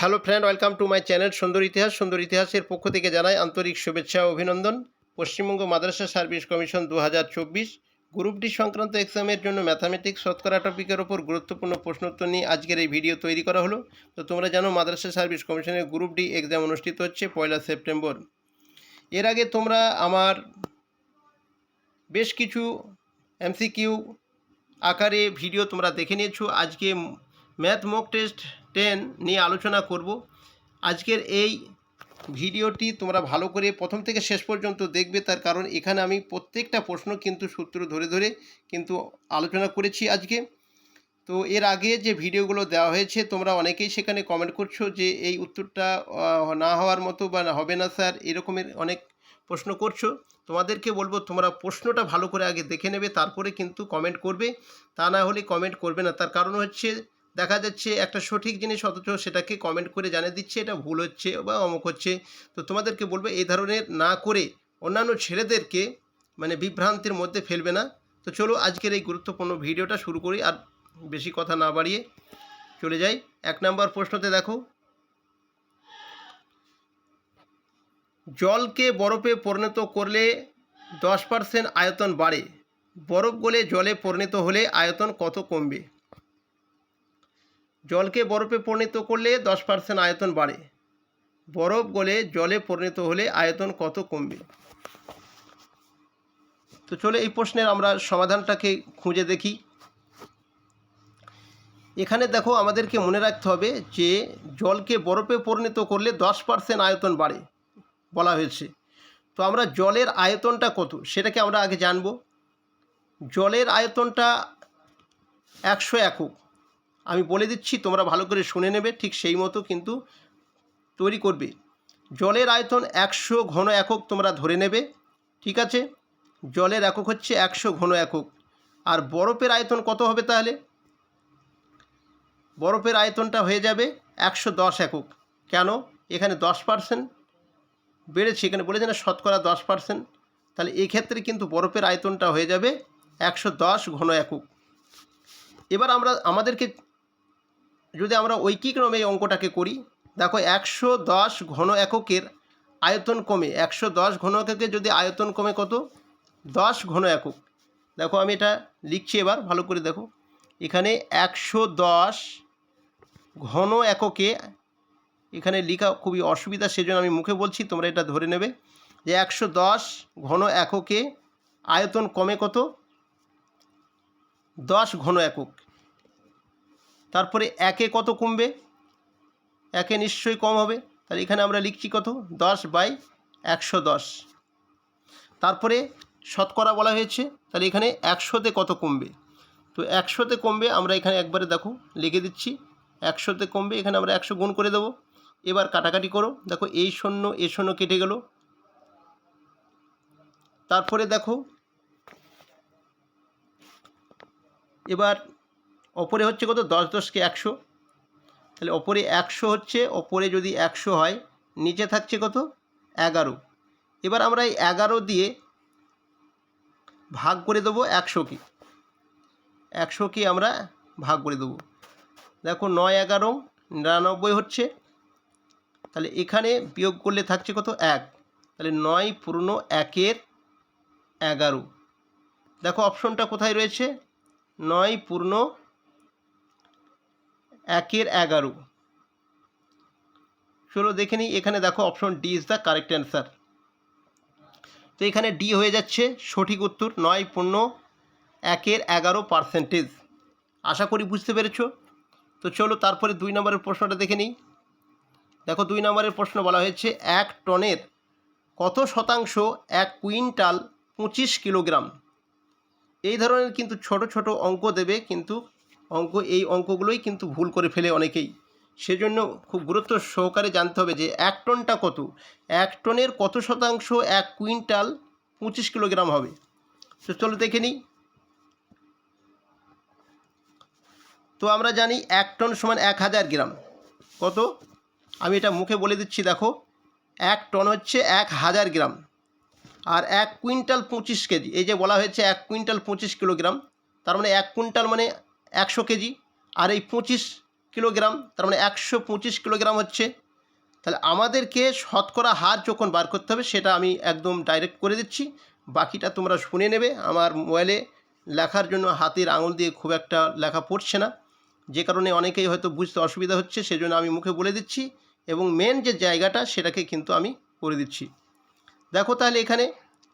Hello friend, welcome to my channel সুন্দর ইতিহাসের পক্ষ থেকে জানাই আন্তরিক শুভেচ্ছা ও অভিনন্দন। পশ্চিমবঙ্গ মাদ্রাসা সার্ভিস কমিশন 2024 গ্রুপ ডি সংক্রান্ত এক্সামের জন্য ম্যাথামেটিক্স শতকরা টপিকের ওপর গুরুত্বপূর্ণ প্রশ্নোত্তর নিয়ে আজকের এই ভিডিও তৈরি করা হলো। তো তোমরা জানো মাদ্রাসা সার্ভিস কমিশনের গ্রুপ ডি এক্সাম অনুষ্ঠিত হচ্ছে 1 সেপ্টেম্বর। এর আগে তোমরা আমার বেশ কিছু এমসিকিউ আকারে ভিডিও তোমরা দেখে নিয়েছো। আজকে ম্যাথ মক টেস্ট 10 নিয়ে আলোচনা করব। আজকের এই ভিডিওটি তোমরা ভালো করে প্রথম থেকে শেষ পর্যন্ত দেখবে, তার কারণ এখানে আমি প্রত্যেকটা প্রশ্ন কিন্তু সূত্র ধরে ধরে কিন্তু আলোচনা করেছি আজকে। তো এর আগে যে ভিডিওগুলো দেওয়া হয়েছে তোমরা অনেকেই সেখানে কমেন্ট করছো যে এই উত্তরটা না হওয়ার মতো বা হবে না স্যার, এরকমের অনেক প্রশ্ন করছো। তোমাদেরকে বলবো তোমরা প্রশ্নটা ভালো করে আগে দেখে নেবে, তারপরে কিন্তু কমেন্ট করবে। তা না হলে কমেন্ট করবে না। তার কারণ হচ্ছে দেখা যাচ্ছে একটা সঠিক জিনিস অথচ সেটাকে কমেন্ট করে জানিয়ে দিচ্ছে এটা ভুল হচ্ছে বা অমুক হচ্ছে। তো তোমাদেরকে বলবো এই ধরনের না করে অন্যান্য ছেলেদেরকে বিভ্রান্তির মধ্যে ফেলবে না। তো চলো আজকের এই গুরুত্বপূর্ণ ভিডিওটা শুরু করি, আর বেশি কথা না বাড়িয়ে চলে যাই 1 নম্বর প্রশ্নতে। দেখো, জলকে বরফে পরিণত করলে 10% আয়তন বাড়ে, বরফ গলে জলে পরিণত হলে আয়তন কত কমবে? জলকে বরফে পরিণত করলে 10% আয়তন বাড়ে, বরফ গলে জলে পরিণত হলে আয়তন কত কমবে? তো চলো এই প্রশ্নের আমরা সমাধানটাকে খুঁজে দেখি। এখানে দেখো আমাদেরকে মনে রাখতে হবে যে জলকে বরফে পরিণত করলে 10% আয়তন বাড়ে বলা হয়েছে। তো আমরা জলের আয়তনটা কত সেটাকে আমরা আগে জানব। জলের আয়তনটা 100 একক। আমি বলে দিচ্ছি, তোমরা ভালো করে শুনে নেবে, ঠিক সেই মতো কিন্তু তৈরি করবে। জলের আয়তন 100 ঘন একক তোমরা ধরে নেবে, ঠিক আছে? জলের একক হচ্ছে 100 ঘন একক। আর বরফের আয়তন কত হবে তাহলে? বরফের আয়তনটা হয়ে যাবে 110 একক। কেন? এখানে 10% বেড়েছে, এখানে বলেছে না শতকরা 10%, তাহলে এই ক্ষেত্রে কিন্তু বরফের আয়তনটা হয়ে যাবে 110 ঘন একক। এবার আমাদেরকে যদি আমরা ঐকিক ক্রমে এই অঙ্কটাকে করি, দেখো 110 ঘন এককের আয়তন কমে, 110 ঘন এককে যদি আয়তন কমে কত? 10 ঘন একক। দেখো আমি এটা লিখছি, এবার ভালো করে দেখো। এখানে 110 ঘন এককে, এখানে লেখা খুবই অসুবিধা, সেজন্য আমি মুখে বলছি, তোমরা এটা ধরে নেবে যে 110 ঘন এককে আয়তন কমে কত? 10 ঘন একক। তারপরে একে কত কমবে? একে নিশ্চয়ই কম হবে, তাহলে এখানে আমরা লিখছি কত? 10/110। তারপরে শতকরা বলা হয়েছে, তাহলে এখানে 100তে কত কমবে? তো 100তে কমবে, আমরা এখানে একবারে দেখো লিখে দিচ্ছি 100তে কমবে, এখানে আমরা 100 গুণ করে দেবো। এবার কাটাকাটি করো, দেখো এই শূন্য এ শূন্য কেটে গেল। তারপরে দেখো এবার ওপরে হচ্ছে কত? 10 10কে 100, তাহলে ওপরে 100 হচ্ছে, ওপরে যদি 100 হয় নিচে থাকছে কত? 11। এবার আমরা এই 11 দিয়ে ভাগ করে দেবো 100কে, 100কে আমরা ভাগ করে দেবো। দেখো 9 11 99 হচ্ছে, তাহলে এখানে বিয়োগ করলে থাকছে কত? 1। তাহলে 9 পূর্ণ 1-এর 11। দেখো অপশনটা কোথায় রয়েছে? 9 পূর্ণ 1-এর 11। চলো দেখে নিই, এখানে দেখো option D is the correct answer. তো এখানে ডি হয়ে যাচ্ছে সঠিক উত্তর, 9 পূর্ণ 1-এর 11%। আশা করি বুঝতে পেরেছো। তো চলো তারপরে 2 নম্বরের প্রশ্নটা দেখে নিই। দেখো 2 নম্বরের প্রশ্ন বলা হয়েছে 1 টনের কত শতাংশ 1 কুইন্টাল 25 কিলোগ্রাম? এই ধরনের কিন্তু ছোট ছোট অঙ্ক দেবে, কিন্তু এই অঙ্কগুলোই কিন্তু ভুল করে ফেলে অনেকেই। সেজন্য খুব গুরুত্ব সহকারে জানতে হবে যে 1 টনটা কত, 1 টনের কত শতাংশ 1 কুইন্টাল 25 কিলোগ্রাম হবে। তো চলো দেখে নিই। তো আমরা জানি 1 টন সমান 1000 গ্রাম। কত? আমি এটা মুখে বলে দিচ্ছি, দেখো 1 টন হচ্ছে 1000 গ্রাম, আর 1 কুইন্টাল 25 কেজি। এই যে বলা হয়েছে 1 কুইন্টাল 25 কিলোগ্রাম, তার মানে 1 কুইন্টাল মানে 100 কেজি, আর এই 25 কিলোগ্রাম, তার মানে 125 কিলোগ্রাম হচ্ছে। তাহলে আমাদেরকে শতকরা হার যখন বার করতে হবে সেটা আমি একদম ডাইরেক্ট করে দিচ্ছি, বাকিটা তোমরা শুনে নেবে। আমার মোবাইলে লেখার জন্য হাতের আঙুল দিয়ে খুব একটা লেখা পড়ছে না, যে কারণে অনেকেই হয়তো বুঝতে অসুবিধা হচ্ছে, সেজন্য আমি মুখে বলে দিচ্ছি এবং মেন যে জায়গাটা সেটাকে কিন্তু আমি করে দিচ্ছি। দেখো তাহলে এখানে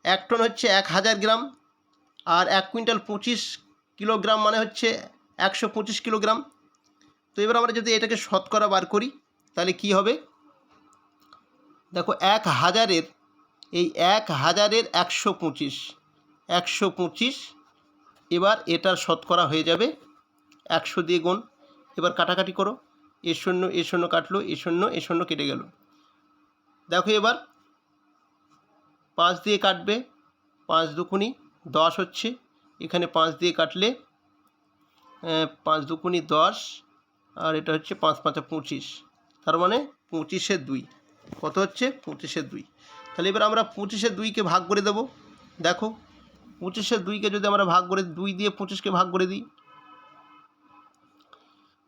1 টন হচ্ছে 1000 গ্রাম, আর 1 কুইন্টাল 25 কিলোগ্রাম মানে হচ্ছে 125 কিলোগ্রাম। তো এবার আমরা যদি এটাকে শতকরা বার করি তাহলে কি হবে, দেখো 1000-এর এই 1000-এর 125, এবার এটার শতকরা হয়ে যাবে 100 দিয়ে গুণ। এবার কাটাকাটি করো, এ শূন্য কাটলো, এ শূন্য কেটে গেল। দেখো এবার 5 দিয়ে কাটবে, 5 দুগুণি 10 হচ্ছে, এখানে 5 দিয়ে কাটলে 5 দুগুণি 10, আর এটা হচ্ছে 5 5 25, তার মানে 25-এর 2। কত হচ্ছে? 25-এর 2। তাহলে এবার আমরা 25-এর 2কে ভাগ করে দেবো। দেখো 25-এর 2কে যদি আমরা ভাগ করে 2 দিয়ে 25কে ভাগ করে দিই,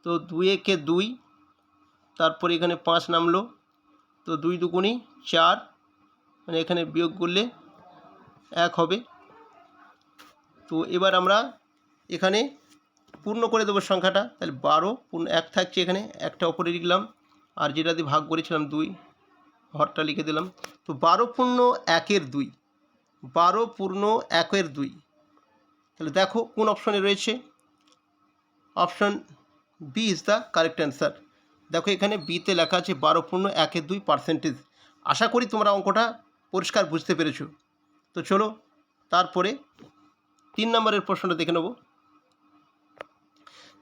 তো 2 একে 2, তারপরে এখানে 5 নামলো, তো 2 দুগুণি 4, মানে এখানে বিয়োগ করলে 1 হবে। তো এবার আমরা এখানে পূর্ণ করে দেবো সংখ্যাটা, তাহলে 12 পূর্ণ 1 থাকছে, এখানে একটা ওপরে লিখলাম, আর যেটা দিয়ে ভাগ করেছিলাম 2, হরটা লিখে দিলাম। তো 12 পূর্ণ 1-এর 2, 12 পূর্ণ 1-এর 2। তাহলে দেখো কোন অপশনে রয়েছে, option B is the correct answer. দেখো এখানে বিতে লেখা আছে 12 পূর্ণ 1-এর 2%। আশা করি তোমরা অঙ্কটা পরিষ্কার বুঝতে পেরেছো। তো চলো তারপরে 3 নম্বরের প্রশ্নটা দেখে নেব।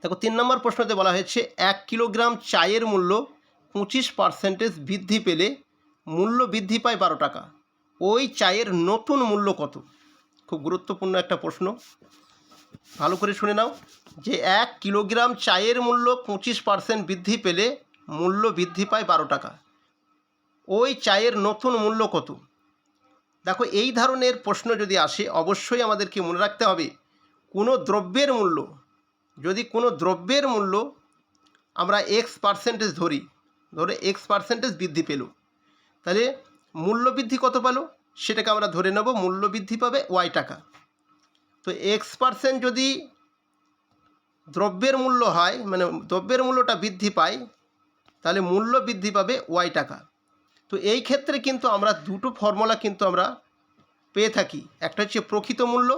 দেখো 3 নম্বর প্রশ্নতে বলা হয়েছে 1 কিলোগ্রাম চায়ের মূল্য 25% বৃদ্ধি পেলে মূল্য বৃদ্ধি পায় 12 টাকা। ওই চায়ের নতুন মূল্য কত? খুব গুরুত্বপূর্ণ একটা প্রশ্ন, ভালো করে শুনে নাও। যে 1 কিলোগ্রাম চায়ের মূল্য 25% বৃদ্ধি পেলে মূল্য বৃদ্ধি পায় 12 টাকা। ওই চায়ের নতুন মূল্য কত? দেখো এই ধরনের প্রশ্ন যদি আসে অবশ্যই আমাদেরকে মনে রাখতে হবে কোনো দ্রব্যের মূল্য, যদি কোনো দ্রব্যের মূল্য আমরা X% ধরে X% বৃদ্ধি পেল, তাহলে মূল্য বৃদ্ধি কত পেল সেটাকে আমরা ধরে নেব মূল্য বৃদ্ধি পাবে Y টাকা। তো X% যদি দ্রব্যের মূল্য হয়, মানে দ্রব্যের মূল্যটা বৃদ্ধি পায়, তাহলে মূল্য বৃদ্ধি পাবে Y টাকা। তো এই ক্ষেত্রে কিন্তু আমরা দুটো ফর্মুলা কিন্তু আমরা পেয়ে থাকি, একটা হচ্ছে প্রকৃত মূল্য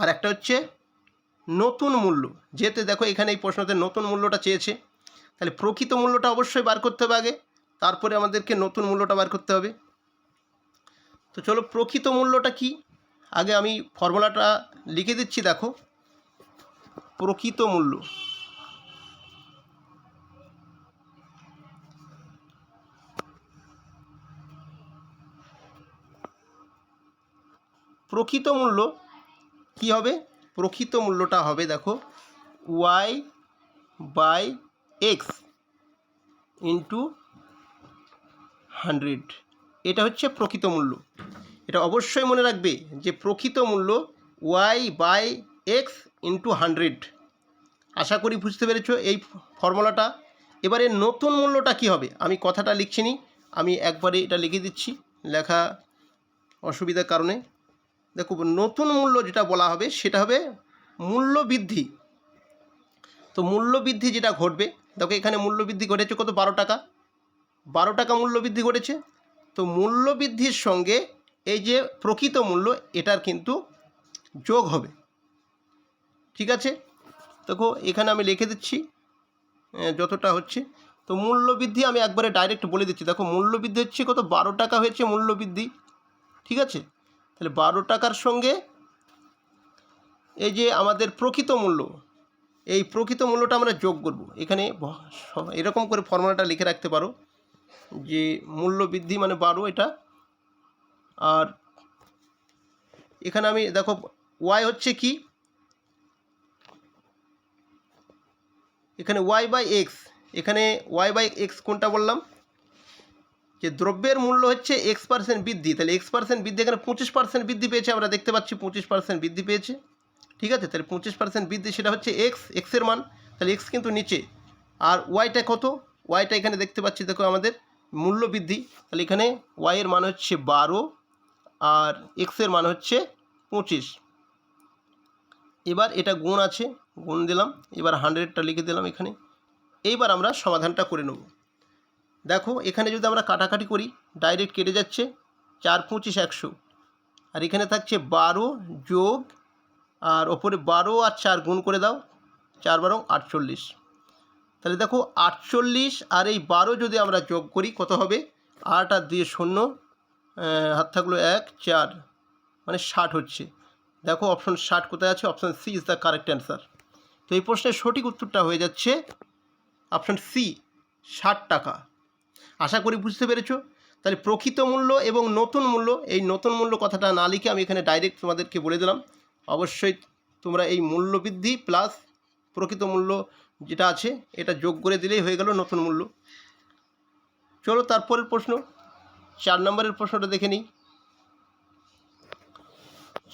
আর একটা হচ্ছে নতুন মূল্য। যেহেতু দেখো এখানে এই প্রশ্নতে নতুন মূল্যটা চেয়েছে, তাহলে প্রকৃত মূল্যটা অবশ্যই বার করতে হবে আগে, তারপরে আমাদেরকে নতুন মূল্যটা বার করতে হবে। তো চলো প্রকৃত মূল্যটা কি, আগে আমি ফর্মুলাটা লিখে দিচ্ছি। দেখো প্রকৃত মূল্য, প্রকৃত মূল্য কি হবে? প্রকৃত মূল্যটা হবে দেখো Y/X ইন্টু 100, এটা হচ্ছে প্রকৃত মূল্য। এটা অবশ্যই মনে রাখবে যে প্রকৃত মূল্য Y/X ইন্টু 100। আশা করি বুঝতে পেরেছো এই ফর্মুলাটা। এবারে নতুন মূল্যটা কি হবে, আমি কথাটা লিখছি নি, আমি একবারে এটা লিখে দিচ্ছি, লেখা অসুবিধার কারণে। দেখো নতুন মূল্য যেটা বলা হবে সেটা হবে মূল্য বৃদ্ধি। তো মূল্য বৃদ্ধি যেটা ঘটবে, দেখো এখানে মূল্য বৃদ্ধি ঘটেছে কত? 12 টাকা, 12 টাকা মূল্য বৃদ্ধি ঘটেছে। তো মূল্য বৃদ্ধির সঙ্গে এই যে প্রকৃত মূল্য এটার কিন্তু যোগ হবে, ঠিক আছে? দেখো এখানে আমি লিখে দিচ্ছি যতটা হচ্ছে। তো মূল্য বৃদ্ধি আমি একবারে ডাইরেক্ট বলে দিচ্ছি। দেখো মূল্য বৃদ্ধি হচ্ছে কত? 12 টাকা হয়েছে মূল্য বৃদ্ধি, ঠিক আছে? তাহলে 12 টাকার সঙ্গে এই যে আমাদের প্রকৃত মূল্য, এই প্রকৃত মূল্যটা আমরা যোগ করব। এখানে এরকম করে ফর্মুলাটা লিখে রাখতে পারো যে মূল্য বৃদ্ধি মানে 12 এটা, আর এখানে আমি দেখো Y হচ্ছে কি, এখানে Y/X, এখানে Y/X কোনটা বললাম? যে দ্রব্যের মূল্য হচ্ছে X% বৃদ্ধি, তাহলে X% বৃদ্ধি এখানে 25% বৃদ্ধি পেয়েছে, আমরা দেখতে পাচ্ছি 25% বৃদ্ধি পেয়েছে, ঠিক আছে? তাহলে 25% বৃদ্ধি সেটা হচ্ছে X এর মান, তাহলে X কিন্তু নিচে, আর ওয়াইটা কত, ওয়াইটা এখানে দেখতে পাচ্ছি দেখো আমাদের মূল্য বৃদ্ধি, তাহলে এখানে ওয়াইয়ের মান হচ্ছে 12 আর এক্সের মান হচ্ছে 25। এবার এটা গুণ আছে, গুণ দিলাম, এবার 100টা লিখে দিলাম এখানে। এইবার আমরা সমাধানটা করে নেব। দেখো এখানে যদি আমরা কাটাকাটি করি ডাইরেক্ট কেটে যাচ্ছে, 4 25 100, আর এখানে থাকছে 12 যোগ, আর ওপরে 12 আর 4 গুণ করে দাও, 4 12 48। তাহলে দেখো 48 আর এই 12 যদি আমরা যোগ করি কত হবে, 8 আর 2 শূন্য, হাত থাকলো 1 4, মানে 60 হচ্ছে। দেখো অপশন 60 কোথায় আছে, option C is the correct answer. তো এই প্রশ্নের সঠিক উত্তরটা হয়ে যাচ্ছে অপশন সি, 60 টাকা। আশা করি বুঝতে পেরেছো। তাহলে প্রকৃত মূল্য এবং নতুন মূল্য, এই নতুন মূল্য কথাটা না লিখে আমি এখানে ডাইরেক্ট তোমাদেরকে বলে দিলাম। অবশ্যই তোমরা এই মূল্য বৃদ্ধি প্লাস প্রকৃত মূল্য যেটা আছে এটা যোগ করে দিলেই হয়ে গেল নতুন মূল্য। চলো তারপরের প্রশ্ন, 4 নম্বরের প্রশ্নটা দেখে নিই।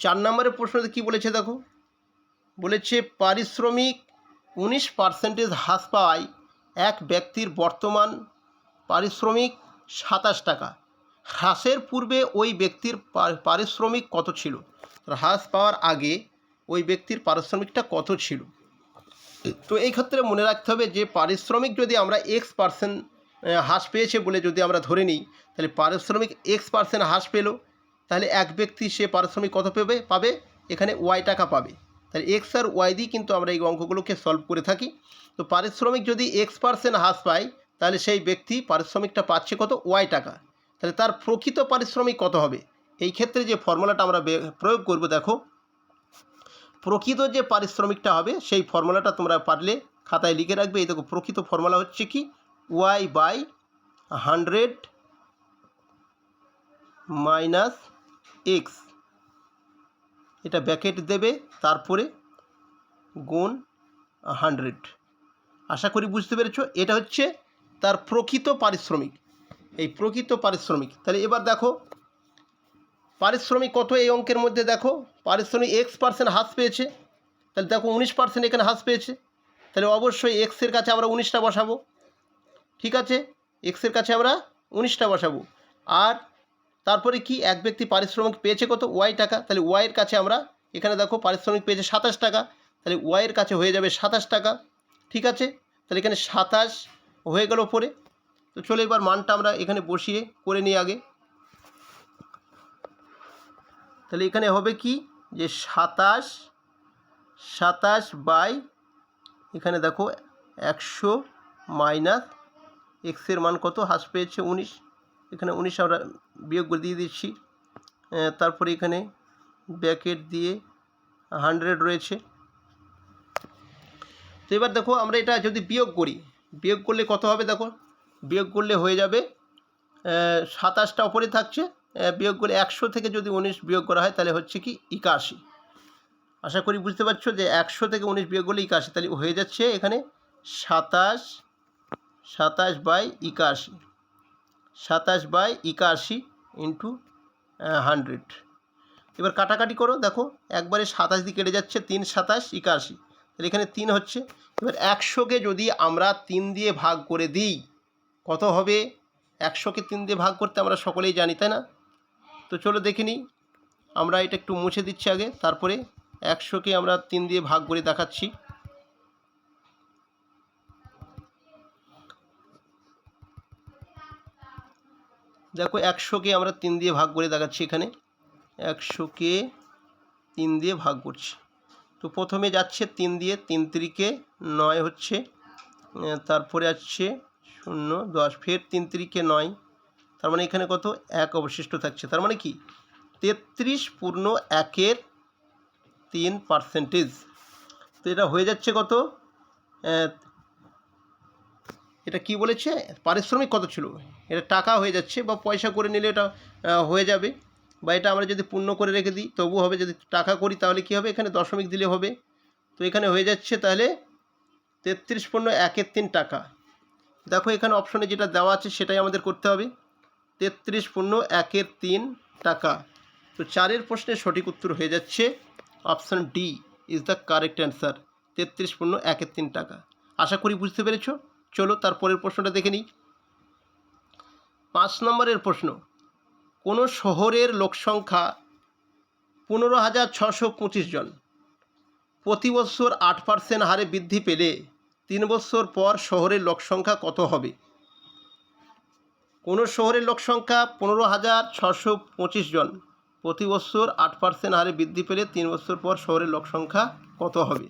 4 নম্বরের প্রশ্নতে কী বলেছে দেখো, বলেছে পারিশ্রমিক 19% হ্রাস পাওয়ায় এক ব্যক্তির বর্তমান পারিশ্রমিক 27 টাকা। হ্রাসের পূর্বে ওই ব্যক্তির পারিশ্রমিক কত ছিল? হ্রাস পাওয়ার আগে ওই ব্যক্তির পারিশ্রমিকটা কত ছিল? তো এই ক্ষেত্রে মনে রাখতে হবে যে পারিশ্রমিক যদি আমরা X% হ্রাস পেয়েছে বলে যদি আমরা ধরে নিই, তাহলে পারিশ্রমিক X% হ্রাস পেল, তাহলে এক ব্যক্তি সে পারিশ্রমিক কত পাবে এখানে Y টাকা পাবে। তাহলে এক্স আর ওয়াই দিয়ে কিন্তু আমরা এই অঙ্কগুলোকে সলভ করে থাকি। তো পারিশ্রমিক যদি X% হ্রাস পায় তাহলে সেই ব্যক্তি পারিশ্রমিকটা পাচ্ছে কত, Y টাকা। তাহলে তার প্রকৃত পারিশ্রমিক কত হবে? এই ক্ষেত্রে যে ফর্মুলাটা আমরা প্রয়োগ করব, দেখো প্রকৃত যে পারিশ্রমিকটা হবে সেই ফর্মুলাটা তোমরা পারলে খাতায় লিখে রাখবে। এই দেখো প্রকৃত ফর্মুলা হচ্ছে কি, Y/100 মাইনাস এক্স, এটা ব্র্যাকেট দেবে, তারপরে গুণ 100। আশা করি বুঝতে পেরেছো। এটা হচ্ছে তার প্রকৃত পারিশ্রমিক, এই প্রকৃত পারিশ্রমিক। তাহলে এবার দেখো পারিশ্রমিক কত এই অঙ্কের মধ্যে, দেখো পারিশ্রমিক X% হ্রাস পেয়েছে, তাহলে দেখো 19% এখানে হ্রাস পেয়েছে, তাহলে অবশ্যই এক্সের কাছে আমরা 19টা বসাবো। ঠিক আছে, এক্সের কাছে আমরা 19টা বসাবো। আর তারপরে কি, এক ব্যক্তি পারিশ্রমিক পেয়েছে কত, Y টাকা, তাহলে ওয়াইয়ের কাছে আমরা এখানে দেখো পারিশ্রমিক পেয়েছে 27 টাকা, তাহলে ওয়াইয়ের কাছে হয়ে যাবে 27 টাকা। ঠিক আছে, তাহলে এখানে 27 হয়ে গেল পরে। তো চলো এবার মানটা আমরা এখানে বসিয়ে করে নিই আগে। তাহলে এখানে হবে কি, যে 27 বাই এখানে দেখো 100 মাইনাস এক্সের মান কত, হ্রাস পেয়েছে 19, এখানে 19 আমরা বিয়োগ করে দিয়ে দিচ্ছি, তারপরে এখানে ব্র্যাকেট দিয়ে 100 রয়েছে। তো এবার দেখো আমরা এটা যদি বিয়োগ করি, বিয়োগ করলে কত হবে, দেখো বিয়োগ করলে হয়ে যাবে 27টা ওপরে থাকছে, বিয়োগ করলে 100 থেকে যদি 19 বিয়োগ করা হয় তাহলে হচ্ছে কি 81। আশা করি বুঝতে পারছো যে 100 থেকে 19 বিয়োগ করলে 81, তাহলে হয়ে যাচ্ছে এখানে 27/81 ইন্টু 100। এবার কাটাকাটি করো, দেখো একবারে 27 দিয়ে কেটে যাচ্ছে, 3 27 81, তাহলে এখানে 3 হচ্ছে। এবার 100কে যদি আমরা 3 দিয়ে ভাগ করে দিই কত হবে? 100কে 3 দিয়ে ভাগ করতে আমরা সকলেই জানি, তাই না? তো চলো দেখে নিই, আমরা এটা একটু মুছে দিচ্ছি আগে, তারপরে 100কে আমরা 3 দিয়ে ভাগ করে দেখাচ্ছি। দেখো 100কে আমরা 3 দিয়ে ভাগ করে দেখাচ্ছি, এখানে 100কে 3 দিয়ে ভাগ করছি। তো প্রথমে যাচ্ছে 3 দিয়ে, 3 3কে 9 হচ্ছে, তারপরে আসছে 0 10, ফের 3 3কে 9, তার মানে এখানে কত, 1 অবশিষ্ট থাকছে। তার মানে কি 33/1/3। তো এটা হয়ে যাচ্ছে কত, এটা কি বলেছে, পারিশ্রমিক কত ছিল, এটা টাকা হয়ে যাচ্ছে, বা পয়সা করে নিলে এটা হয়ে যাবে, বা এটা আমরা যদি পূর্ণ করে রেখে দিই তবু হবে। যদি টাকা করি তাহলে কি হবে, এখানে দশমিক দিলে হবে। তো এখানে হয়ে যাচ্ছে তাহলে 33/1/3 টাকা। দেখো এখানে অপশনে যেটা দেওয়া আছে সেটাই আমাদের করতে হবে, 33/1/3 টাকা। তো 4 প্রশ্নের সঠিক উত্তর হয়ে যাচ্ছে option D is the correct answer, 33/1/3 টাকা। আশা করি বুঝতে পেরেছো। চলো তারপরের প্রশ্নটা দেখে নিই। 5 নম্বরের প্রশ্ন, কোনো শহরের লোকসংখ্যা 15,625 জন, প্রতি বছর 8% হারে বৃদ্ধি পেলে 3 বছর পর শহরের লোকসংখ্যা কত হবে? কোনো শহরের লোকসংখ্যা 15,625 জন, প্রতি বছর 8% হারে বৃদ্ধি পেলে 3 বছর পর শহরের লোকসংখ্যা কত হবে?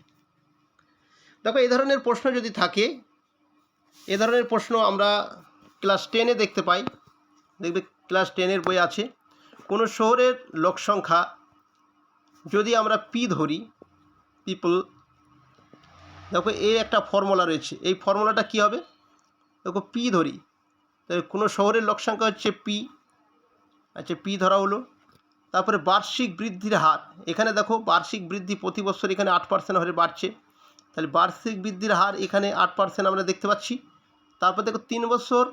দেখো, এই ধরনের প্রশ্ন যদি থাকে, এ ধরনের প্রশ্ন আমরা ক্লাস 10-এ দেখতে পাই। দেখবে ক্লাস 10-এর বই আছে। কোনো শহরের লোকসংখ্যা যদি আমরা পি ধরি, পিপল, দেখো এই একটা ফর্মুলা রয়েছে। এই ফর্মুলাটা কী হবে? দেখো পি ধরি, তাহলে কোনো শহরের লোকসংখ্যা হচ্ছে পি। আচ্ছা, পি ধরা হলো। তারপরে বার্ষিক বৃদ্ধির হার, এখানে দেখো বার্ষিক বৃদ্ধি প্রতি বছর এখানে 8% হারে বাড়ছে, তাহলে বার্ষিক বৃদ্ধির হার এখানে 8% আমরা দেখতে পাচ্ছি। তারপর দেখো 3 বছর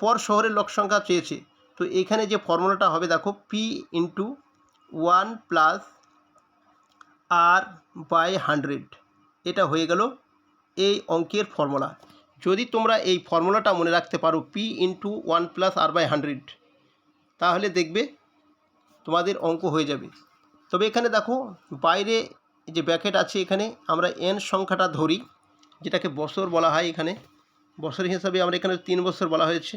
পর শহরের লোকসংখ্যা চেয়েছে, তো এখানে যে ফর্মুলাটা হবে দেখো P into 1 plus R by 100, এটা হয়ে গেল এই অঙ্কের ফর্মুলা। যদি তোমরা এই ফর্মুলাটা মনে রাখতে পারো, P into 1 plus R by 100, তাহলে দেখবে তোমাদের অঙ্ক হয়ে যাবে। তবে এখানে দেখো বাইরে যে ব্র্যাকেট আছে, এখানে আমরা এন সংখ্যাটা ধরি, যেটাকে বছর বলা হয়। এখানে বছর হিসাবে আমরা এখানে 3 বছর বলা হয়েছে,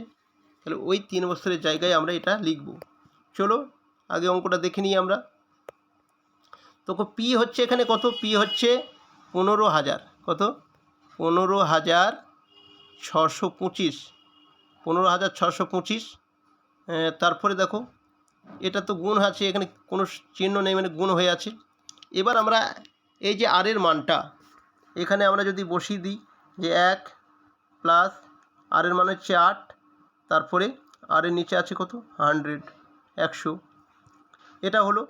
তাহলে ওই 3 বছরের জায়গায় আমরা এটা লিখব। চলো আগে অঙ্কটা দেখে নিই আমরা। তো পি হচ্ছে এখানে কত? পি হচ্ছে 15,000, কত? 15,625, 15,625। তারপরে দেখো এটা তো গুণ আছে, এখানে কোনো চিহ্ন নেই, মানে গুণ হয়ে আছে। এবার আমরা এই যে আর এর মানটা এখানে আমরা যদি বসিয়ে দিই, যে 1 প্লাস আর এর মান হচ্ছে 8, তারপরে আর এর নিচে আছে কত? 100, 100, এটা হলো।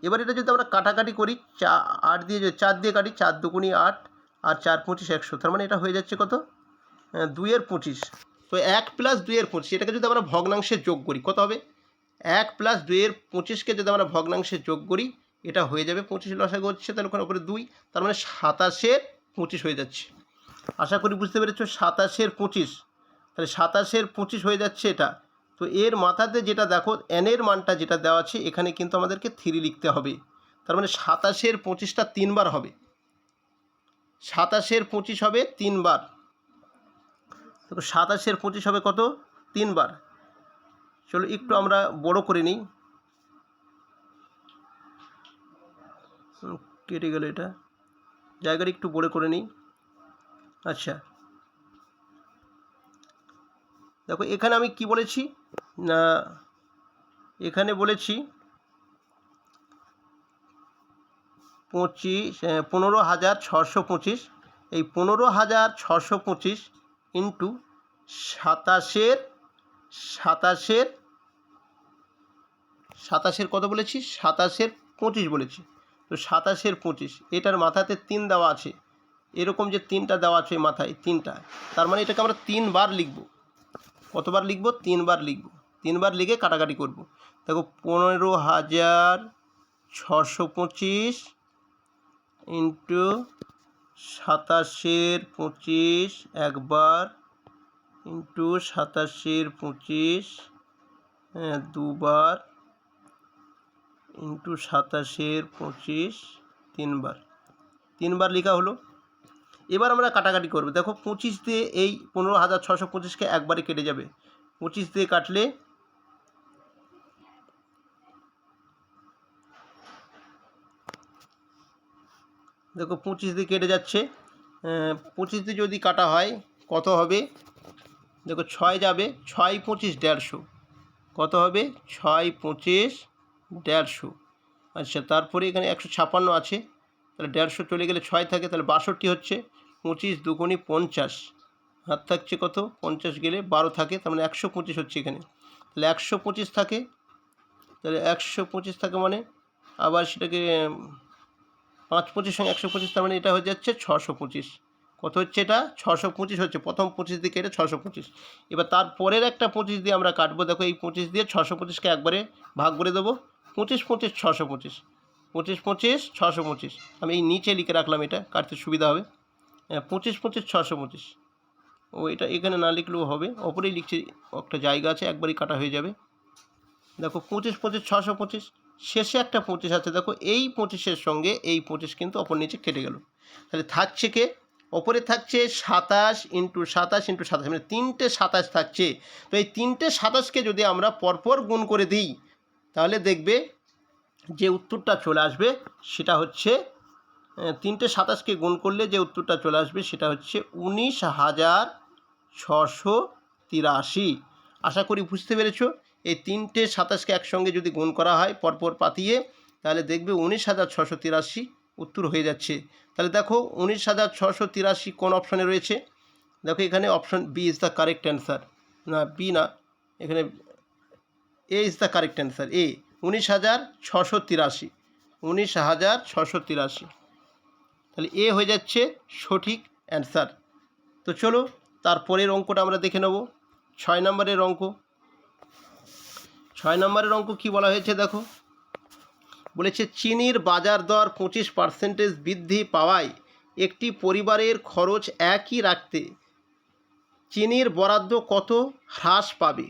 এবার এটা যদি আমরা কাটাকাটি করি, 8 দিয়ে, 4 দিয়ে কাটি, 4 দুগুণি 8 আর 4 25 100, তার মানে এটা হয়ে যাচ্ছে কত? 2 এর 25। তো 1 প্লাস 2 এর 25, এটাকে যদি আমরা ভগ্নাংশে যোগ করি কত হবে? 1 প্লাস 2 এর 25কে যদি আমরা ভগ্নাংশে যোগ করি, এটা হয়ে যাবে 25 লসাগু হচ্ছে, তাহলে ওখানে উপরে 2, তার মানে 27-এর 25 হয়ে যাচ্ছে। আশা করি বুঝতে পেরেছো, 27-এর 25, তাহলে 27-এর 25 হয়ে যাচ্ছে এটা। তো এর মাথাতে যেটা দেখো এনের মানটা যেটা দেওয়া আছে, এখানে কিন্তু আমাদেরকে 3 লিখতে হবে। তার মানে 27-এর 25টা 3 বার হবে, 27-এর 25 হবে 3 বার। দেখো 27-এর 25 হবে কত? 3 বার। চলো একটু আমরা বড় করে নিই, কেটে গেল এটা, জায়গাটা একটু বড় করে নিই। আচ্ছা, দেখো এখানে আমি কি বলেছি না, এখানে বলেছি 15,625, এই 15,625 ইন্টু 27-এর কত বলেছি? 27-এর 25 বলেছি। তো 27-এর 25, এটার মাথাতে 3 দেওয়া আছে, এরকম যে 3টা দেওয়া আছে মাথায় 3টা, তার মানে এটাকে আমরা 3 বার লিখব। কতবার লিখব? 3 বার লিখব। 3 বার লিখে কাটাকাটি করব। দেখো 15,625 ইন্টু 27-এর 25 একবার, ইন্টু 27-এর 25 দুবার, ইন্টু 27-এর 25 3বার, 3বার লেখা হলো। এবার আমরা কাটাকাটি করব। দেখো 25 দিয়ে এই 15,625কে একবারে কেটে যাবে, 25 দিয়ে কাটলে দেখো 25 দিয়ে কেটে যাচ্ছে, 25 দিয়ে যদি কাটা হয় কত হবে? দেখো 6 যাবে, 6 25 150, কত হবে? 6 25 150। আচ্ছা, তারপরে এখানে 156 আছে, তাহলে 150 চলে গেলে 6 থাকে, তাহলে 62 হচ্ছে। 25 দুগুণি 50, হাত থাকছে কত? 50 গেলে 12 থাকে, তার মানে 125 হচ্ছে এখানে। তাহলে 125 থাকে, তাহলে 125 থাকে মানে আবার সেটাকে 5 25 সঙ্গে 125, তার মানে এটা হয়ে যাচ্ছে 625। কত হচ্ছে এটা? 625 হচ্ছে। প্রথম 25 দিয়ে কেটে 625। এবার তারপরের একটা 25 দিয়ে আমরা কাটবো। দেখো এই 25 দিয়ে 625কে একবারে ভাগ করে দেবো, 25 25 625, 25 25 625। আমি এই নিচে লিখে রাখলাম, এটা কাটতে সুবিধা হবে। 25 25 625, ও এটা এখানে না লিখলেও হবে, ওপরেই লিখছি, একটা জায়গা আছে, একবারই কাটা হয়ে যাবে। দেখো 25 25 625, শেষে একটা 25 আছে, দেখো এই 25-এর সঙ্গে এই 25 কিন্তু অপর নিচে কেটে গেল। তাহলে থাকছে কে? ওপরে থাকছে 27 ইন্টু 27 ইন্টু 27, মানে 3টে 27 থাকছে। তো এই 3টে 27কে যদি আমরা পরপর গুণ করে দিই, তাহলে দেখবে যে উত্তরটা চলে আসবে সেটা হচ্ছে 3টে 27কে গুণ করলে যে উত্তরটা চলে আসবে সেটা হচ্ছে 19,683। আশা করি বুঝতে পেরেছো। এই 3টে 27কে একসঙ্গে যদি গুণ করা হয় পরপর পাতিয়ে, তাহলে দেখবে 19,683 উত্তর হয়ে যাচ্ছে। তাহলে দেখো 19,683 কোন অপশনে রয়েছে? দেখো এখানে option B is the correct answer, না বি না, এখানে A is the correct answer, A 19,683, 19,683। তাহলে এ হয়ে যাচ্ছে সঠিক অ্যান্সার। তো চলো তারপরের অঙ্কটা আমরা দেখে নেব, 6 নম্বরের অঙ্ক। 6 নম্বরের অঙ্ক কী বলা হয়েছে দেখো, বলেছে চিনির বাজার দর 25% বৃদ্ধি পাওয়ায় একটি পরিবারের খরচ একই রাখতে চিনির বরাদ্দ কত হ্রাস পাবে।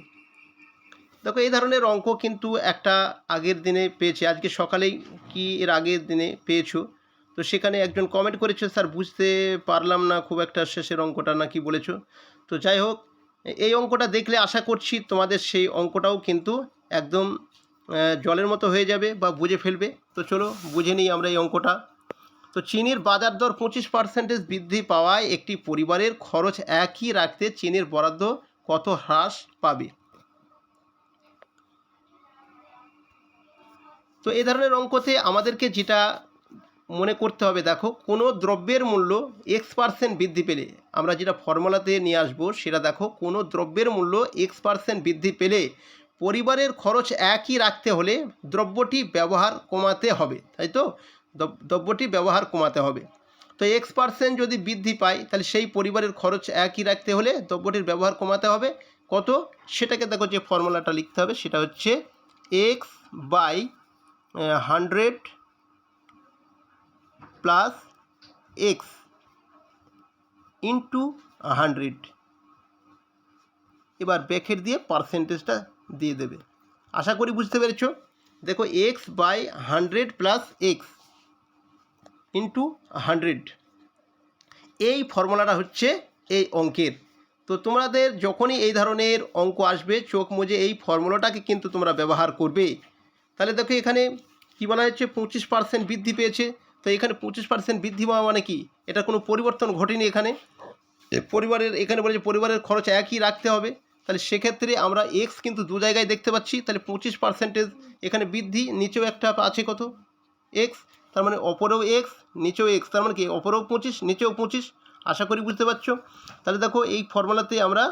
দেখো এই ধরনের অঙ্ক কিন্তু একটা আগের দিনে পেয়েছি, আজকে সকালেই কি এর আগের দিনে পেয়েছো। তো সেখানে একজন কমেন্ট করেছে, স্যার বুঝতে পারলাম না খুব একটা শেষের অঙ্কটা না কি বলেছো। তো যাই হোক, এই অঙ্কটা দেখলে আশা করছি তোমাদের সেই অঙ্কটাও কিন্তু একদম জলের মতো হয়ে যাবে বা বুঝে ফেলবে। তো চলো বুঝে নিই আমরা এই অঙ্কটা। তো চিনির বাজার দর 25% বৃদ্ধি পাওয়ায় একটি পরিবারের খরচ একই রাখতে চিনির বরাদ্দ কত হ্রাস পাবে। তো এই ধরনের অঙ্কতে আমাদেরকে যেটা মনে করতে হবে, দেখো কোনো দ্রব্যের মূল্য X% বৃদ্ধি পেলে, আমরা যেটা ফর্মুলাতে নিয়ে আসবো সেটা দেখো, কোনো দ্রব্যের মূল্য X% বৃদ্ধি পেলে পরিবারের খরচ একই রাখতে হলে দ্রব্যটি ব্যবহার কমাতে হবে, তাই তো? দ্রব্যটি ব্যবহার কমাতে হবে। তো X% যদি বৃদ্ধি পায় তাহলে সেই পরিবারের খরচ একই রাখতে হলে দ্রব্যটির ব্যবহার কমাতে হবে কত, সেটাকে দেখো যে ফর্মুলাটা লিখতে হবে সেটা হচ্ছে X/100 প্লাস এক্স ইন্টু 100, এবার ব্র্যাকেট দিয়ে পার্সেন্টেজটা দিয়ে দেবে। আশা করি বুঝতে পেরেছো। দেখো X/100 প্লাস এক্স ইন্টু 100, এই ফর্মুলাটা হচ্ছে এই অঙ্কের। তো তোমাদের যখনই এই ধরনের অঙ্ক আসবে চোখ মুজে এই ফর্মুলাটাকে কিন্তু তোমরা ব্যবহার করবে। তাহলে দেখো এখানে কি বলা হচ্ছে, 25% বৃদ্ধি পেয়েছে। তো এখানে 25% বৃদ্ধি পাওয়া মানে কি, এটা কোনো পরিবর্তন ঘটেনি। এখানে এখানে বলেছে পরিবারের খরচ একই রাখতে হবে, তাহলে সেক্ষেত্রে আমরা এক্স কিন্তু দু জায়গায় দেখতে পাচ্ছি। তাহলে 25% এখানে বৃদ্ধি, নিচেও একটা আছে কত এক্স, তার মানে অপরেও এক্স নিচেও এক্স, তার মানে কি অপরেও 25 নিচেও 25। আশা করি বুঝতে পারছো। তাহলে দেখো এই ফর্মুলাতে আমরা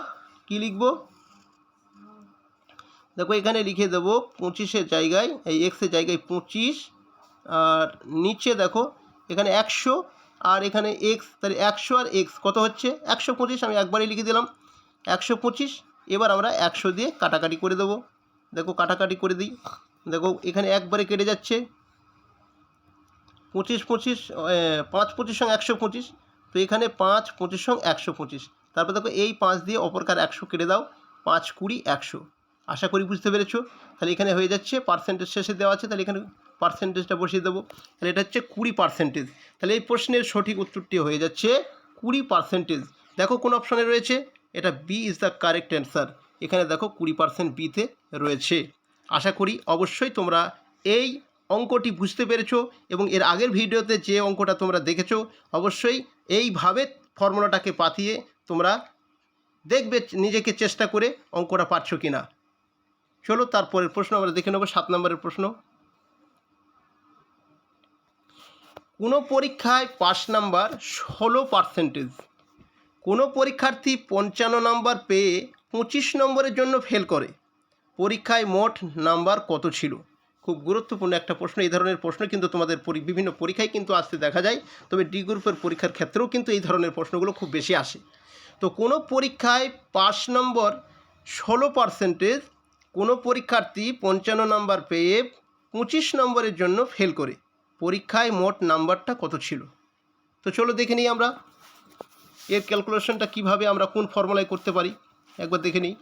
কি লিখব, দেখো এখানে লিখে দেবো 25-এর জায়গায়, এই এক্সের জায়গায় 25, আর নিচে দেখো এখানে 100 আর এখানে এক্স, তাহলে 100 আর এক্স কত হচ্ছে 125, আমি একবারই লিখে দিলাম 125। এবার আমরা 100 দিয়ে কাটাকাটি করে দেবো। দেখো কাটাকাটি করে দিই, দেখো এখানে একবারে কেটে যাচ্ছে 25 25, 5 25 সঙ্গে 125, তো এখানে 5 25 সঙ্গে 125। তারপর দেখো এই 5 দিয়ে অপরকার 100 কেটে দাও, 5 20 100। আশা করি বুঝতে পেরেছো। তাহলে এখানে হয়ে যাচ্ছে পার্সেন্টেজ শেষে দেওয়া আছে, তাহলে এখানে পার্সেন্টেজটা বসিয়ে দেবো। তাহলে এটা হচ্ছে 20%। তাহলে এই প্রশ্নের সঠিক উত্তরটি হয়ে যাচ্ছে 20%। দেখো কোন অপশনে রয়েছে, এটা B is the correct answer. এখানে দেখো 20% বিতে রয়েছে। আশা করি অবশ্যই তোমরা এই অঙ্কটি বুঝতে পেরেছো, এবং এর আগের ভিডিওতে যে অঙ্কটা তোমরা দেখেছো অবশ্যই এইভাবে ফর্মুলাটাকে পাতিয়ে তোমরা দেখবে নিজেকে চেষ্টা করে অঙ্কটা পারছো কি না। চলো তারপরের প্রশ্ন আমরা দেখে নেব, 7 নম্বরের প্রশ্ন। কোনো পরীক্ষায় পাস নাম্বার 16%, কোনো পরীক্ষার্থী 55 নম্বর পেয়ে 25 নম্বরের জন্য ফেল করে, পরীক্ষায় মোট নাম্বার কত ছিল? খুব গুরুত্বপূর্ণ একটা প্রশ্ন। এই ধরনের প্রশ্ন কিন্তু তোমাদের বিভিন্ন পরীক্ষায় কিন্তু আসতে দেখা যায়, তবে ডি গ্রুপের পরীক্ষার ক্ষেত্রেও কিন্তু এই ধরনের প্রশ্নগুলো খুব বেশি আসে। তো কোনো পরীক্ষায় পাস নম্বর 16%, কোনো পরীক্ষার্থী 55 নম্বর পেয়ে 25 নম্বরের জন্য ফেল করে, পরীক্ষায় মোট নাম্বারটা কত ছিল? তো চলো দেখে নিই আমরা। এর ক্যালকুলেশনটা কিভাবে আমরা কোন ফর্মুলায় করতে পারি একবার দেখে নিই।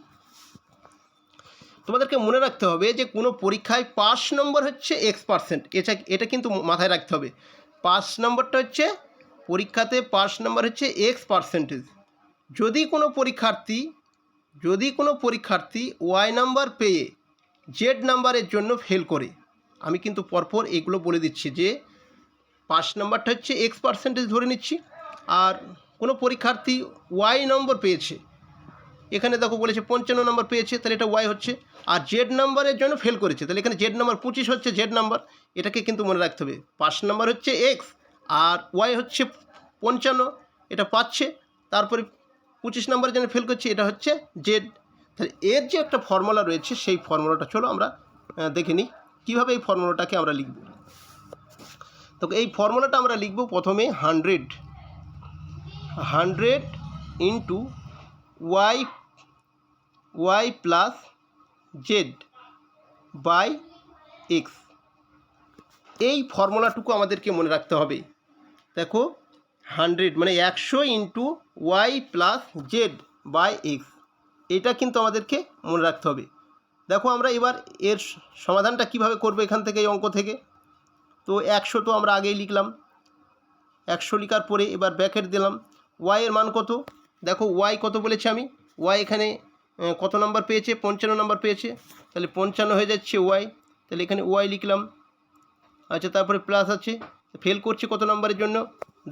তোমাদেরকে মনে রাখতে হবে যে কোনো পরীক্ষায় পাস নম্বর হচ্ছে X%, এটা কিন্তু মাথায় রাখতে হবে। পাস নম্বরটা হচ্ছে পরীক্ষাতে পাস নম্বর হচ্ছে X%। যদি কোনো পরীক্ষার্থী ওয়াই নাম্বার পেয়ে জেড নাম্বারের জন্য ফেল করে, আমি কিন্তু পরপর এগুলো বলে দিচ্ছি যে পাস নাম্বারটা হচ্ছে X% ধরে নিচ্ছি, আর কোনো পরীক্ষার্থী ওয়াই নম্বর পেয়েছে, এখানে দেখো বলেছে 55 নম্বর পেয়েছে, তাহলে এটা ওয়াই হচ্ছে, আর জেড নাম্বারের জন্য ফেল করেছে, তাহলে এখানে জেড নাম্বার 25 হচ্ছে জেড নাম্বার। এটাকে কিন্তু মনে রাখতে হবে। পাস নাম্বার হচ্ছে এক্স আর ওয়াই হচ্ছে 55, এটা পাচ্ছে, তারপরে 25 নাম্বারের জন্য ফেল করছে, এটা হচ্ছে জেড। তাহলে এর যে একটা ফর্মুলা রয়েছে সেই ফর্মুলাটা চলো আমরা দেখে নিই কীভাবে এই ফর্মুলাটাকে আমরা লিখব। তো এই ফর্মুলাটা আমরা লিখব প্রথমে 100 into Y plus Z by X. এই ফর্মুলাটুকু আমাদেরকে মনে রাখতে হবে। দেখো 100 মানে 100 into Y plus Z by X, এটা কিন্তু আমাদেরকে মনে রাখতে হবে। দেখো আমরা এবার এর সমাধানটা কিভাবে করব এখান থেকে, এই অঙ্ক থেকে। তো 100 তো আমরা আগেই লিখলাম, 100 লিখার পরে এবার ব্র্যাকেট দিলাম। ওয়াই এর মান কত, দেখো ওয়াই কত বলেছি আমি, ওয়াই এখানে কত নাম্বার পেয়েছে, 55 নাম্বার পেয়েছে, তাহলে 55 হয়ে যাচ্ছে ওয়াই, তাহলে এখানে ওয়াই লিখলাম। আচ্ছা, তারপরে প্লাস আছে, ফেল করছে কত নাম্বারের জন্য,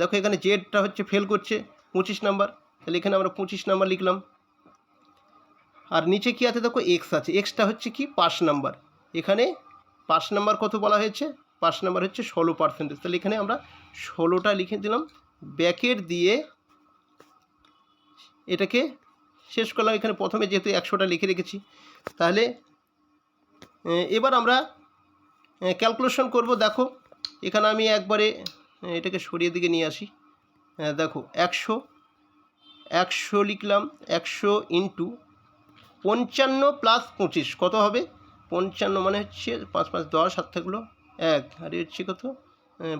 দেখো এখানে জেডটা হচ্ছে ফেল করছে 25 নাম্বার, তাহলে এখানে আমরা 25 নাম্বার লিখলাম। আর নিচে কি আছে দেখো এক্স আছে, এক্সটা হচ্ছে কি পাস নাম্বার, এখানে পাস নাম্বার কত বলা হয়েছে, পাস নাম্বার হচ্ছে 16%, তাহলে এখানে আমরা 16টা লিখে দিলাম, ব্র্যাকেট দিয়ে এটাকে শেষ করলাম। এখানে প্রথমে যেহেতু 100টা লিখে রেখেছি, তাহলে এবার আমরা ক্যালকুলেশন করব। দেখো এখানে আমি একবারে এটাকে সরিয়ে দিকে নিয়ে আসি। দেখো 100 লিখলাম, 100 ইন্টু 55 প্লাস 25 কত হবে, 55 মানে হচ্ছে 5 5 10, 7 থাকলো 1, আর হচ্ছে কত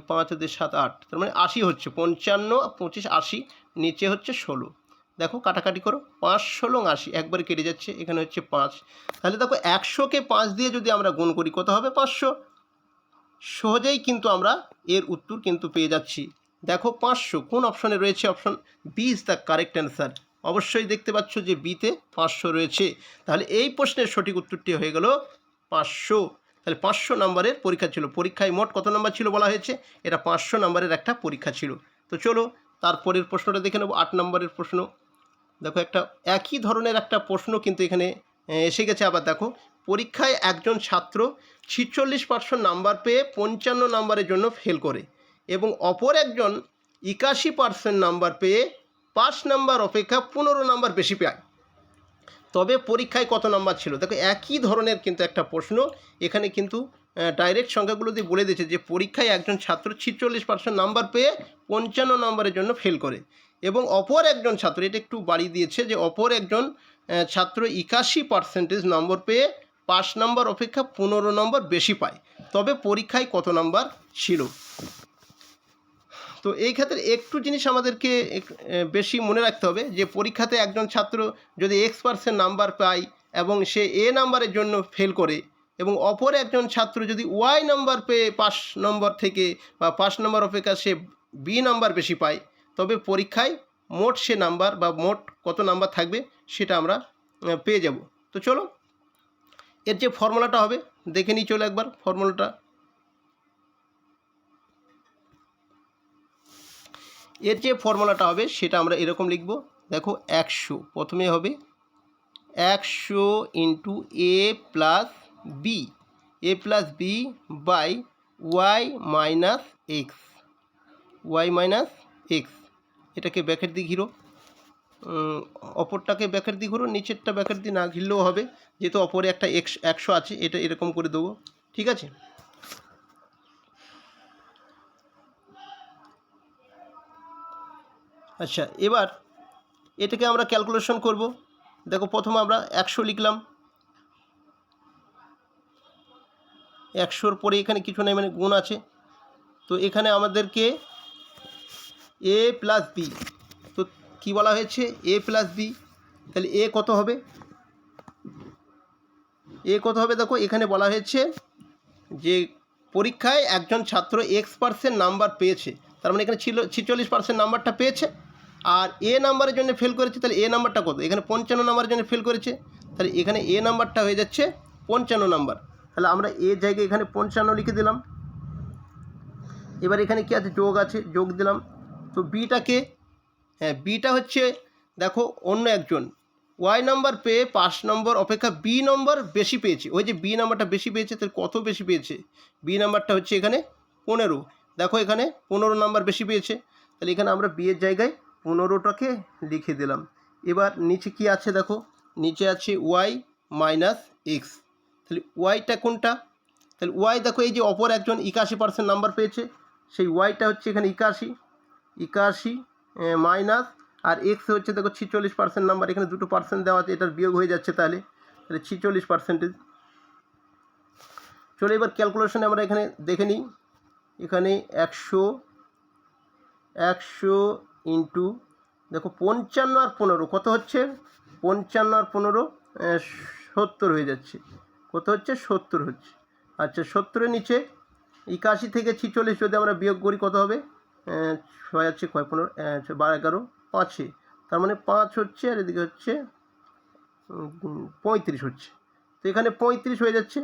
5 2 7 8, তার মানে 80 হচ্ছে। 55 25 80, নিচে হচ্ছে 16। দেখো কাটাকাটি করো, 5 16 80, একবারে কেটে যাচ্ছে, এখানে হচ্ছে 5। তাহলে দেখো 100কে 5 দিয়ে যদি আমরা গুণ করি কত হবে, 500। সহজেই কিন্তু আমরা এর উত্তর কিন্তু পেয়ে যাচ্ছি। দেখো 500 কোন অপশনে রয়েছে, option B is the correct answer. অবশ্যই দেখতে পাচ্ছ যে বিতে 500 রয়েছে। তাহলে এই প্রশ্নের সঠিক উত্তরটি হয়ে গেল 500। তাহলে 500 নম্বরের পরীক্ষা ছিল। পরীক্ষায় মোট কত নম্বর ছিল বলা হয়েছে, এটা 500 নম্বরের একটা পরীক্ষা ছিল। তো চলো তারপরের প্রশ্নটা দেখে নেব, 8 নম্বরের প্রশ্ন। দেখো একটা একই ধরনের একটা প্রশ্ন কিন্তু এখানে এসে গেছে আবার। দেখো পরীক্ষায় একজন ছাত্র 46% নাম্বার পেয়ে 55 নম্বরের জন্য ফেল করে এবং অপর একজন 81% নাম্বার পেয়ে 5 নাম্বার অপেক্ষা 15 নাম্বার বেশি পায়, তবে পরীক্ষায় কত নাম্বার ছিল। দেখো একই ধরনের কিন্তু একটা প্রশ্ন, এখানে কিন্তু ডাইরেক্ট সংখ্যাগুলো দিয়ে বলে দিয়েছে যে পরীক্ষায় একজন ছাত্র 46% নাম্বার পেয়ে 55 নম্বরের জন্য ফেল করে এবং অপর একজন ছাত্র, এটা একটু বাড়িয়ে দিয়েছে যে অপর একজন ছাত্র 81% নম্বর পেয়ে 5 নম্বর অপেক্ষা 15 নম্বর বেশি পায়, তবে পরীক্ষায় কত নাম্বার ছিল। তো এই ক্ষেত্রে একটু জিনিস আমাদেরকে বেশি মনে রাখতে হবে যে পরীক্ষাতে একজন ছাত্র যদি X% নাম্বার পায় এবং সে এ নাম্বারের জন্য ফেল করে এবং অপর একজন ছাত্র যদি ওয়াই নাম্বার পেয়ে 5 নম্বর থেকে বা 5 নম্বর অপেক্ষা সে বি নাম্বার বেশি পায়, তবে পরীক্ষায় মোট সে নাম্বার বা মোট কত নাম্বার থাকবে সেটা আমরা পেয়ে যাব। তো চলো এর যে ফর্মুলাটা হবে দেখে নিই, চলো একবার ফর্মুলাটা। এর যে ফর্মুলাটা হবে সেটা আমরা এরকম লিখব। দেখো 100 প্রথমে হবে 100 into A plus B by Y minus X, এটাকে ব্র্যাকেট দিয়ে ঘিরো, অপরটাকে ব্র্যাকেট দিয়ে ঘিরো, নিচেরটা ব্র্যাকেট দিয়ে না ঘিরলেও হবে, যেহেতু অপরে একটা 100 আছে, এটা এরকম করে দেবো, ঠিক আছে। আচ্ছা, এবার এটাকে আমরা ক্যালকুলেশন করব। দেখো প্রথমে আমরা 100 লিখলাম, 100-র পরে এখানে কিছু নেই মানে গুণ আছে, তো এখানে আমাদেরকে এ প্লাস বি, তো কি বলা হয়েছে এ প্লাস বি, তাহলে এ কত হবে, এ কত হবে দেখো এখানে বলা হয়েছে যে পরীক্ষায় একজন ছাত্র X% নাম্বার পেয়েছে, তার মানে এখানে ছিল 46% নাম্বারটা পেয়েছে, আর এ নাম্বারের জন্য ফেল করেছে, তাহলে এ নাম্বারটা কত, এখানে 55 নাম্বারের জন্য ফেল করেছে, তাহলে এখানে এ নাম্বারটা হয়ে যাচ্ছে 55 নাম্বার, তাহলে আমরা এ জায়গায় এখানে 55 লিখে দিলাম। এবার এখানে কি আছে, যোগ আছে, যোগ দিলাম। তো বিটাকে, হ্যাঁ বিটা হচ্ছে দেখো অন্য একজন ওয়াই নাম্বার পেয়ে 5 নম্বর অপেক্ষা বি নম্বর বেশি পেয়েছে, ওই যে বি নাম্বারটা বেশি পেয়েছে, তাহলে কত বেশি পেয়েছে, বি নাম্বারটা হচ্ছে এখানে 15, দেখো এখানে 15 নাম্বার বেশি পেয়েছে, তাহলে এখানে আমরা বি এর জায়গায় 15টাকে লিখে দিলাম। এবার নিচে কি আছে দেখো, নিচে আছে ওয়াই মাইনাস এক্স, তাহলে ওয়াইটা কোনটা, তাহলে ওয়াই দেখো এই যে অপর একজন 81% নাম্বার পেয়েছে, সেই ওয়াইটা হচ্ছে এখানে 81 মাইনাস, আর এক্স হচ্ছে দেখো 46% নাম্বার, এখানে 2% দেওয়া আছে, এটার বিয়োগ হয়ে যাচ্ছে, তাহলে 46%। চলো এবার ক্যালকুলেশনে আমরা এখানে দেখে নিই, এখানে 100 ইন্টু দেখো 55 আর 15 কত হচ্ছে, 55 আর 15 70 হয়ে যাচ্ছে, কত হচ্ছে 70 হচ্ছে। আচ্ছা 70-এর নিচে 81 থেকে 46 যদি আমরা বিয়োগ করি কত হবে, 6 আছে 15 12 11 5, তার মানে 5 হচ্ছে, আর এদিকে হচ্ছে 35 হচ্ছে, তো এখানে 35 হয়ে যাচ্ছে,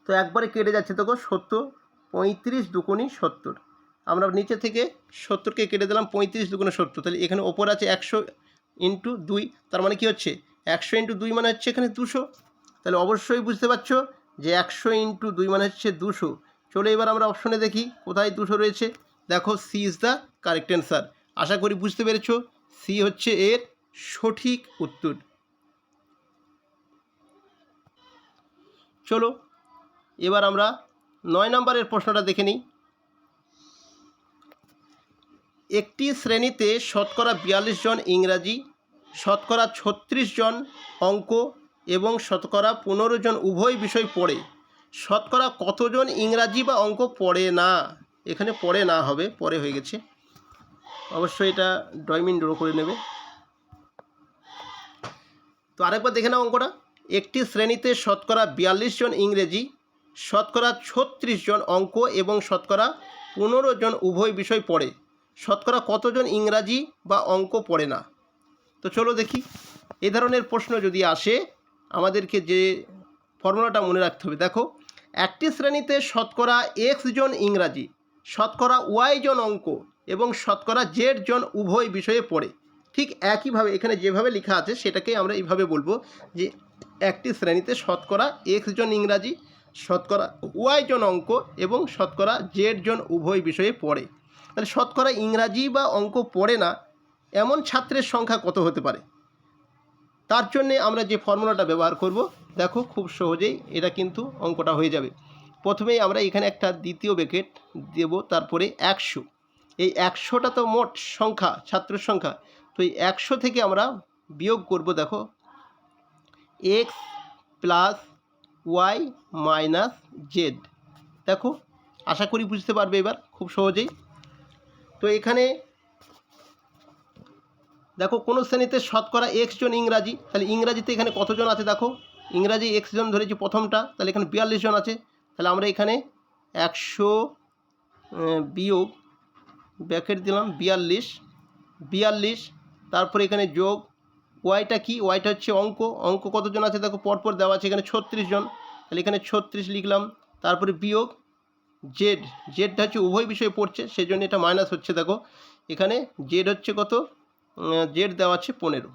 তো একবারে কেটে যাচ্ছে দেখো 70, 35 দুগুণী 70, আমরা নিচে থেকে 70কে কেটে দিলাম, 35 দুগুণে 70, তাহলে এখানে ওপর আছে 100 ইন্টু 2, তার মানে কি হচ্ছে 100 ইন্টু 2 মানে হচ্ছে এখানে 200, তাহলে অবশ্যই বুঝতে পারছো যে 100 ইন্টু 2 মানে হচ্ছে 200। চলো এবার আমরা অপশনে দেখি কোথায় 200 রয়েছে, দেখো C is the correct answer. আশা করি বুঝতে পেরেছো, সি হচ্ছে এর সঠিক উত্তর। চলো এবার আমরা 9 নম্বরের প্রশ্নটা দেখে নিই। একটি শ্রেণীতে শতকরা 42 জন ইংরাজি, শতকরা 36 জন অঙ্ক এবং শতকরা 15 জন উভয় বিষয় পড়ে, শতকরা কতজন ইংরাজি বা অঙ্ক পড়ে না, এখানে পড়ে না হবে, পরে হয়ে গেছে, অবশ্যই এটা ড্রয়িং ড্র করে নেবে। তো আরেকবার দেখে নাও অঙ্কটা, একটি শ্রেণীতে শতকরা 42 জন ইংরেজি, শতকরা 36 জন অঙ্ক এবং শতকরা 15 জন উভয় বিষয় পড়ে, শতকরা কতজন ইংরাজি বা অঙ্ক পড়ে না। তো চলো দেখি, এই ধরনের প্রশ্ন যদি আসে আমাদেরকে যে ফর্মুলাটা মনে রাখতে হবে, দেখো একটি শ্রেণীতে শতকরা x জন ইংরাজি, শতকরা y জন অঙ্ক এবং শতকরা z জন উভয় বিষয়ে পড়ে, ঠিক একইভাবে এখানে যেভাবে লেখা আছে সেটাকে আমরা এইভাবে বলবো যে একটি শ্রেণীতে শতকরা x জন ইংরাজি, শতকরা y জন অঙ্ক এবং শতকরা z জন উভয় বিষয়ে পড়ে, তাহলে শতকরা ইংরাজি বা অঙ্ক পড়ে না এমন ছাত্রের সংখ্যা কত হতে পারে, তার জন্যে আমরা যে ফর্মুলাটা ব্যবহার করব, দেখো খুব সহজেই এটা কিন্তু অঙ্কটা হয়ে যাবে। প্রথমেই আমরা এখানে একটা দ্বিতীয় ব্র্যাকেট দেব, তারপরে 100, এই 100টা তো মোট সংখ্যা, ছাত্রের সংখ্যা, তো এই 100 থেকে আমরা বিয়োগ করব, দেখো x plus Y minus Z, দেখো আশা করি বুঝতে পারবে এবার খুব সহজেই। তো এখানে দেখো কোনো শ্রেণীতে শতকরা x জন ইংরাজি, তাহলে ইংরাজিতে এখানে কতজন আছে দেখো, ইংরাজি x জন ধরেছি প্রথমটা, তাহলে এখানে 42 জন আছে, তাহলে আমরা এখানে 100 বিয়োগ ব্র্যাকেট দিলাম 42, তারপরে এখানে যোগ ওয়াইটা কি, ওয়াইটা হচ্ছে অঙ্ক, অঙ্ক কতজন আছে দেখো পরপর দেওয়া আছে, এখানে 36 জন, তাহলে এখানে 36 লিখলাম, তারপরে বিয়োগ জেডটা হচ্ছে উভয় বিষয়ে পড়ছে সেই জন্য এটা মাইনাস হচ্ছে, দেখো এখানে জেড হচ্ছে কত, জেড দেওয়া আছে 15।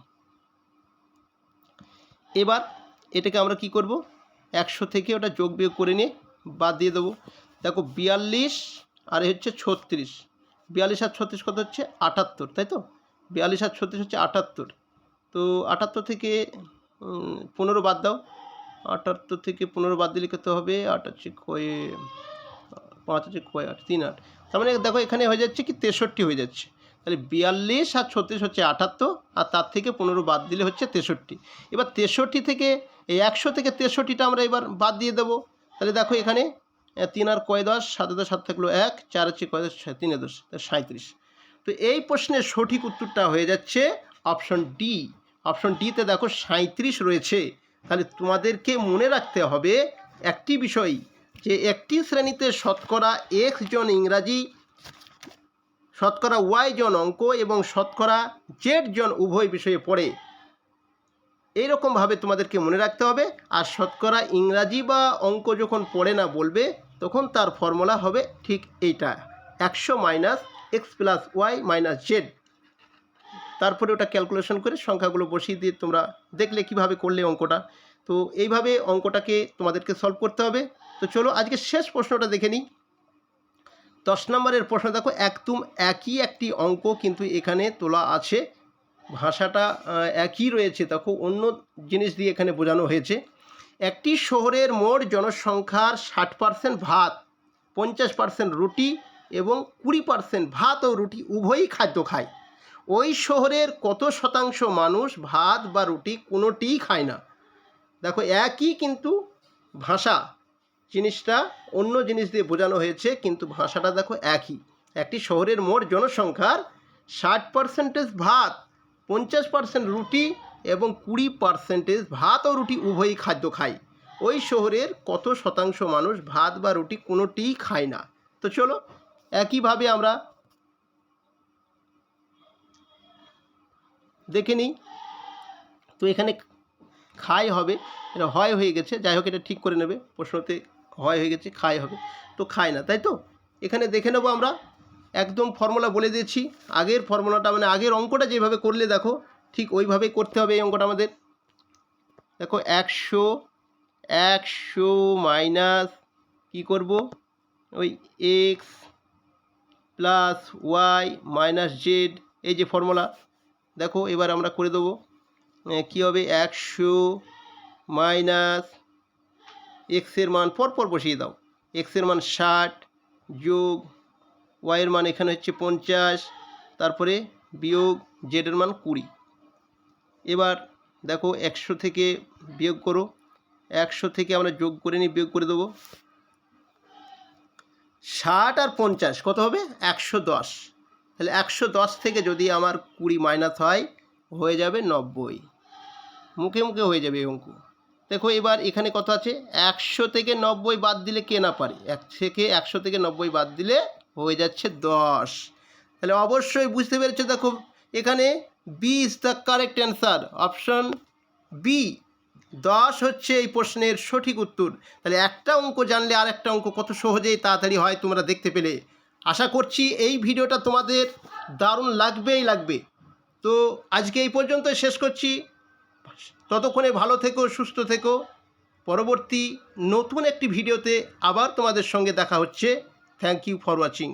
এবার এটাকে আমরা কি করব, 100 থেকে ওটা যোগ বিয়োগ করে নিয়ে বাদ দিয়ে দেবো, দেখো 42 আর হচ্ছে 36, 42 আর 36 কত হচ্ছে 78, তাই তো 42 আর 36 হচ্ছে 78, তো 78 থেকে 15 বাদ দাও, 78 থেকে 15 বাদ দিলে কত হবে, 8 হচ্ছে কয়ে 5 হচ্ছে কয়ে 8 3 8, তার মানে দেখো এখানে হয়ে যাচ্ছে কি 63 হয়ে যাচ্ছে, তাহলে 42 আর 36 হচ্ছে 78, আর তার থেকে 15 বাদ দিলে হচ্ছে 63। এবার 63 থেকে এই 100 থেকে 63টা আমরা এবার বাদ দিয়ে দেবো, তাহলে দেখো এখানে 3 আর কয় 10, 7 10 7 থাকলো 1, 4 হচ্ছে কয় 10 3 10 37, তো এই প্রশ্নের সঠিক উত্তরটা হয়ে যাচ্ছে অপশন ডি। অপশন ডিতে দেখো 37 রয়েছে। তাহলে তোমাদেরকে মনে রাখতে হবে একটি বিষয়, যে একটি শ্রেণীতে শতকরা x জন ইংরাজি, শতকরা y জন অঙ্ক এবং শতকরা z জন উভয় বিষয়ে পড়ে। এইরকমভাবে তোমাদেরকে মনে রাখতে হবে। আর শতকরা ইংরাজি বা অঙ্ক যখন পড়ে না বলবে, তখন তার ফর্মুলা হবে ঠিক এইটা, 100 minus x plus Y minus Z. তারপরে ওটা ক্যালকুলেশন করে সংখ্যাগুলো বসিয়ে দিয়ে তোমরা দেখলে কিভাবে করলে অঙ্কটা। তো এইভাবে অঙ্কটাকে তোমাদেরকে সলভ করতে হবে। তো চলো আজকে শেষ প্রশ্নটা দেখে নিই। 10 নম্বরের প্রশ্ন দেখো, একদম একই একটি অঙ্ক কিন্তু এখানে তোলা আছে, ভাষাটা একই রয়েছে, দেখো অন্য জিনিস দিয়ে এখানে বোঝানো হয়েছে। একটি শহরের মোট জনসংখ্যার 60% ভাত, 50% রুটি এবং 20% ভাত ও রুটি উভয়ই খাদ্য খায়। ওই শহরের কত শতাংশ মানুষ ভাত বা রুটি কোনোটিই খায় না? দেখো একই কিন্তু ভাষা, জিনিসটা অন্য জিনিস দিয়ে বোঝানো হয়েছে, কিন্তু ভাষাটা দেখো একই। একটি শহরের মোট জনসংখ্যার 60% ভাত, 50% রুটি এবং 20% ভাত ও রুটি উভয়ই খাদ্য খায়। ওই শহরের কত শতাংশ মানুষ ভাত বা রুটি কোনোটিই খায় না? তো চলো একইভাবে আমরা দেখে নিই। তো এখানে খায় হবে, এটা হয় হয়ে গেছে, যাই হোক এটা ঠিক করে নেবে, প্রশ্নতে হয় হয়ে গেছে, খায় হবে, তো খায় না, তাই তো। এখানে দেখে নেবো আমরা, একদম ফর্মুলা বলে দিয়েছি। আগের ফর্মুলাটা মানে আগের অঙ্কটা যেভাবে করলে দেখো ঠিক ওইভাবেই করতে হবে এই অঙ্কটা আমাদের। দেখো 100 মাইনাস কী করব, ওই X plus Y minus Z, এই যে ফর্মুলা। দেখো এবার আমরা করে দেবো, কী হবে, 100 মাইনাস এক্সের মান পরপর বসিয়ে দাও, এক্সের মান 60 যোগ ওয়াইয়ের মান এখানে হচ্ছে 50, তারপরে বিয়োগ জেডের মান 20। এবার দেখো 100 থেকে বিয়োগ করো, 100 থেকে আমরা যোগ করে নিই, বিয়োগ করে দেবো। 60 আর 50 কত হবে, 110। তাহলে 110 থেকে যদি আমার 20 মাইনাস হয়, হয়ে যাবে 90। মুখে মুখে হয়ে যাবে এই অঙ্ক। দেখো এবার এখানে কত আছে, 100 থেকে 90 বাদ দিলে কে না পারে, 100 থেকে 90 বাদ দিলে হয়ে যাচ্ছে 10। তাহলে অবশ্যই বুঝতে পেরেছো। দেখো এখানে B is the correct answer, option B 10 হচ্ছে এই প্রশ্নের সঠিক উত্তর। তাহলে একটা অঙ্ক জানলে আর একটা অঙ্ক কত সহজেই তাড়াতাড়ি হয় তোমরা দেখতে পেলে। আশা করছি এই ভিডিওটা তোমাদের দারুণ লাগবেই লাগবে। তো আজকে এই পর্যন্ত শেষ করছি। ততক্ষণে ভালো থেকো, সুস্থ থেকো। পরবর্তী নতুন একটি ভিডিওতে আবার তোমাদের সঙ্গে দেখা হচ্ছে। Thank you for watching.